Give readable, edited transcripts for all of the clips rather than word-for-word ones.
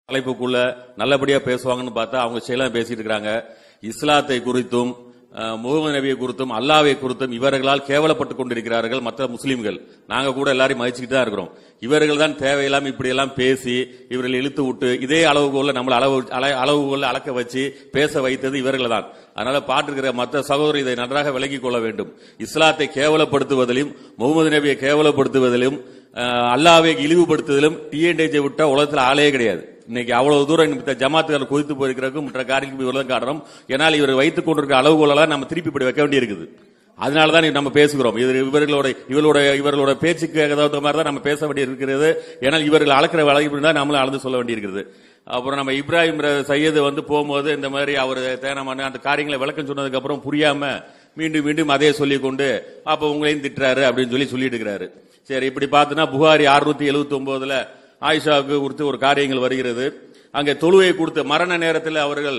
தலைப்புக்குள்ள நல்லபடியா பேசுவாங்கன்னு பார்த்தா அவங்க செயலாம் பேசிட்டு இருக்காங்க. இஸ்லாத்தை குறித்தும் முகமது நபியை குறித்தும் அல்லாஹ்வை குறித்தும் இவர்களால் கேவலப்பட்டுக் கொண்டிருக்கிறார்கள் மற்ற முஸ்லீம்கள். நாங்க கூட எல்லாரையும் மதிச்சுக்கிட்டு தான் இருக்கிறோம். இவர்கள் தான் தேவையில்லாம இப்படி எல்லாம் பேசி இவர்கள் இழுத்து விட்டு இதே அளவுகோல நம்மள அளவுகோல அளக்க வச்சு பேச வைத்தது இவர்கள் தான். அதனால பாட்டிருக்கிற மற்ற சகோதரர் இதை நன்றாக விளங்கிக் கொள்ள வேண்டும். இஸ்லாத்தை கேவலப்படுத்துவதிலும் முகமது நபியை கேவலப்படுத்துவதிலும் அல்லாஹ்வை இழிவுபடுத்துவதிலும் டிஎன்டேஜை விட்ட உலகத்தில் ஆளே கிடையாது. இன்னைக்கு அவ்வளவு தூரம் ஜமாத்துக்காரர் கொதித்து போயிருக்கிறதுக்கும் மற்ற காரியங்களுக்கு இவ்வளவு காரணம். ஏன்னால் இவர் வைத்துக் கொண்டிருக்கிற அளவுகோலாம் நம்ம திருப்பி இப்படி வைக்க வேண்டி இருக்குது. அதனாலதான் நம்ம பேசுகிறோம். இவர்களோட பேச்சுக்கு ஏதாவது மாதிரி தான் நம்ம பேச வேண்டி இருக்கிறது. ஏன்னால் இவர்கள் அளக்கிற வழக்கு தான் நம்மளும் அளந்து சொல்ல வேண்டி இருக்கிறது. அப்புறம் நம்ம இப்ராஹிம் சையது போகும்போது இந்த மாதிரி அவர் தேனமான அந்த காரியங்களை விளக்கம் சொன்னதுக்கு அப்புறம் புரியாம மீண்டும் மீண்டும் அதே சொல்லிக் கொண்டு அப்ப உங்களையும் திட்டுறாரு அப்படின்னு சொல்லிட்டு இருக்கிறாரு. சரி, இப்படி பார்த்தோன்னா புகாரி 679 ஆயிஷாவுக்கு குறித்து ஒரு காரியங்கள் வருகிறது. அங்கே தொழுவை கொடுத்து மரண நேரத்தில் அவர்கள்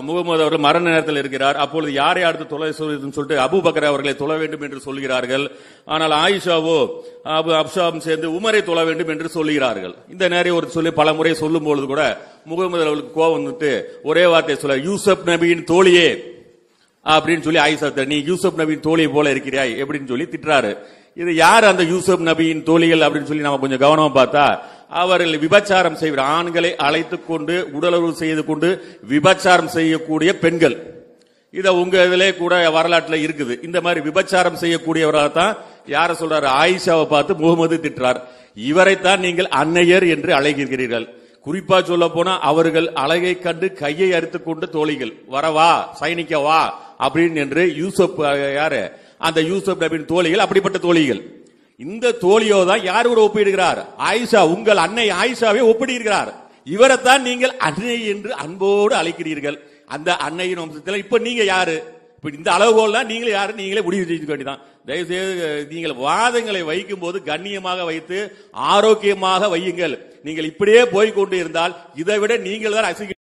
முகமது அவர்கள் மரண நேரத்தில் இருக்கிறார். அப்பொழுது யாரை அடுத்து தொலை சொல்லிட்டு அபூபக்கர் அவர்களை தொழ வேண்டும் என்று சொல்கிறார்கள். ஆனால் ஆயிஷாவோ அப்ஷாவும் சேர்ந்து உமரை தொழ வேண்டும் என்று சொல்கிறார்கள். இந்த நேரம் ஒரு சொல்லி பல முறை சொல்லும் பொழுது கூட முகமது அவர்களுக்கு கோபம் வந்துட்டு ஒரே வார்த்தை சொல்ல, யூசுப் நபியின் தோழியே அப்படின்னு சொல்லி ஆயிஷா, நீ யூசுப் நபியின் தோழியை போல இருக்கிறாய் எப்படின்னு சொல்லி திட்டுறாரு. இது யார் அந்த யூசுப் நபியின் தோழிகள் அப்படின்னு சொல்லி நம்ம கொஞ்சம் கவனமா பார்த்தா அவர்கள் விபச்சாரம் செய்கிற ஆண்களை அழைத்துக் கொண்டு உடலுறவு செய்து கொண்டு விபச்சாரம் செய்யக்கூடிய பெண்கள். இத உங்க இதிலே கூட வரலாற்றுல இருக்குது. இந்த மாதிரி விபச்சாரம் செய்யக்கூடியவராக தான் யார சொல்றாரு, ஆயிஷாவை பார்த்து முகமது திட்டுறார். இவரைத்தான் நீங்கள் அன்னையர் என்று அழைக்கிறீர்கள். குறிப்பா சொல்ல போனா அவர்கள் அழகை கண்டு கையை அறுத்துக் கொண்டு தோழிகள் வரவா சைனிக்கவா அப்படின்னு என்று யூசுப் யாரு அந்த யூசுப் நபியின் தோழிகள் அப்படிப்பட்ட தோழிகள். இந்த தோழியோ தான் யார் கூட ஒப்பிடுகிறார், ஆயிஷா உங்கள் அன்னை ஆயிஷாவை ஒப்பிடுகிறார். இவரைத்தான் நீங்கள் அன்னை என்று அன்போடு அழைக்கிறீர்கள். அந்த அன்னையின் வம்சத்தில் இப்ப நீங்க யாரு? இப்ப இந்த அளவுகோல் தான் நீங்களே யாரு நீங்களே முடிவு செய்ய வேண்டியதான். தயவுசெய்து நீங்கள் வாதங்களை வைக்கும் போது கண்ணியமாக வைத்து ஆரோக்கியமாக வையுங்கள். நீங்கள் இப்படியே போய்கொண்டு இருந்தால் இதை விட நீங்கள் தான் அசிங்க